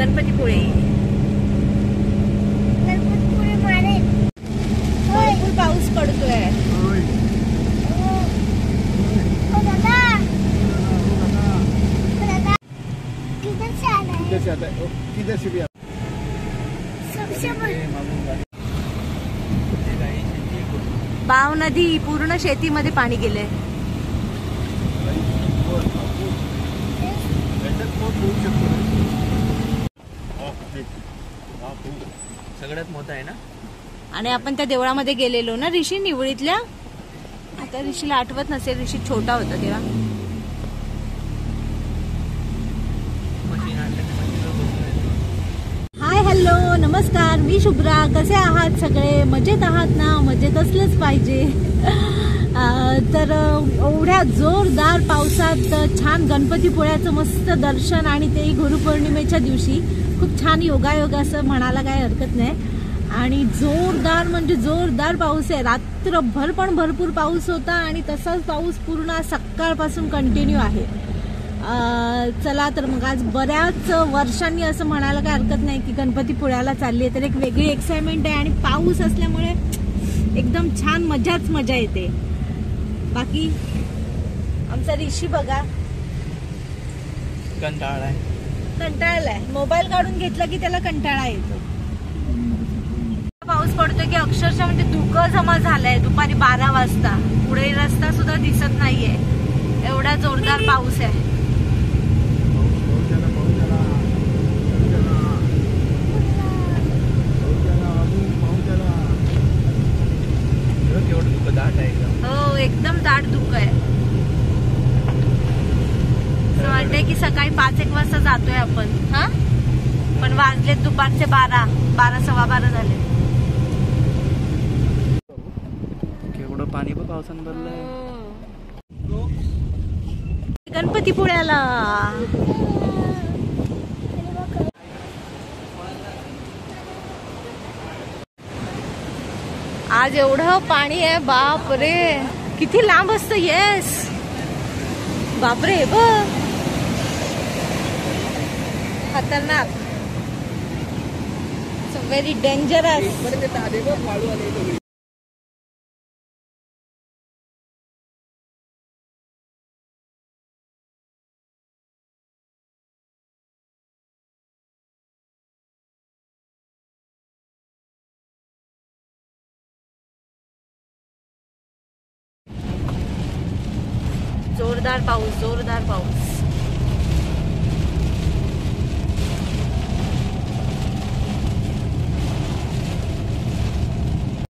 गणपतीपुळे भरपूर पाऊस पडतोय. बाव नदी पूर्ण शेतीमध्ये पाणी गेलंय. सगळ्यात मोठा आहे ना. आणि आपण त्या देवळामध्ये गेलेलो ना ऋषी, निवळीतल्या. आता ऋषीला आठवत नसेल, ऋषी छोटा होता तेव्हा. हाय, हॅलो, नमस्कार, मी शुभ्रा. कसे आहात सगळे? मजेत आहात ना? मजेत असलंच पाहिजे. तर एवढ्या जोरदार पावसात छान गणपतीपुळ्याचं मस्त दर्शन, आणि तेही गुरुपौर्णिमेच्या दिवशी. खूप छान योगायोग असं म्हणायला काही हरकत नाही. आणि जोरदार म्हणजे जोरदार पाऊस आहे. रात्रभर पण भरपूर पाऊस होता, आणि तसाच पाऊस पूर्ण सकाळपासून कंटिन्यू आहे. चला तर मग आज बऱ्याच वर्षांनी असं म्हणायला काही हरकत नाही की गणपतीपुळ्याला चालली आहे. तर एक वेगळी एक्साइटमेंट आहे, आणि पाऊस असल्यामुळे एकदम छान मजाच मजा येते. बाकी आमचा ऋषी बघा कंटाळलाय. मोबाईल काढून घेतला की त्याला कंटाळा येतो. पाऊस पडतोय की अक्षरशः म्हणजे धुकं जमा झालंय. दुपारी 12 वाजता पुढे रस्ता सुद्धा दिसत नाहीये, एवढा जोरदार पाऊस आहे. हो, एकदम दाट धुकं आहे. असं वाटतंय की सकाळी 5-1 वाजता जातोय आपण. हा, पण वाजलेत दुपारचे 12, सव्वा 12 झाले. केवढं पाणी पण पावसानं भरलंय गणपतीपुळ्याला. आज एवढं पाणी आहे, बाप रे, किती लांब असतं. येस, बापरे, बघ, खतरनाक, व्हेरी डेंजरस. जोरदार पाऊस, जोरदार पाऊस.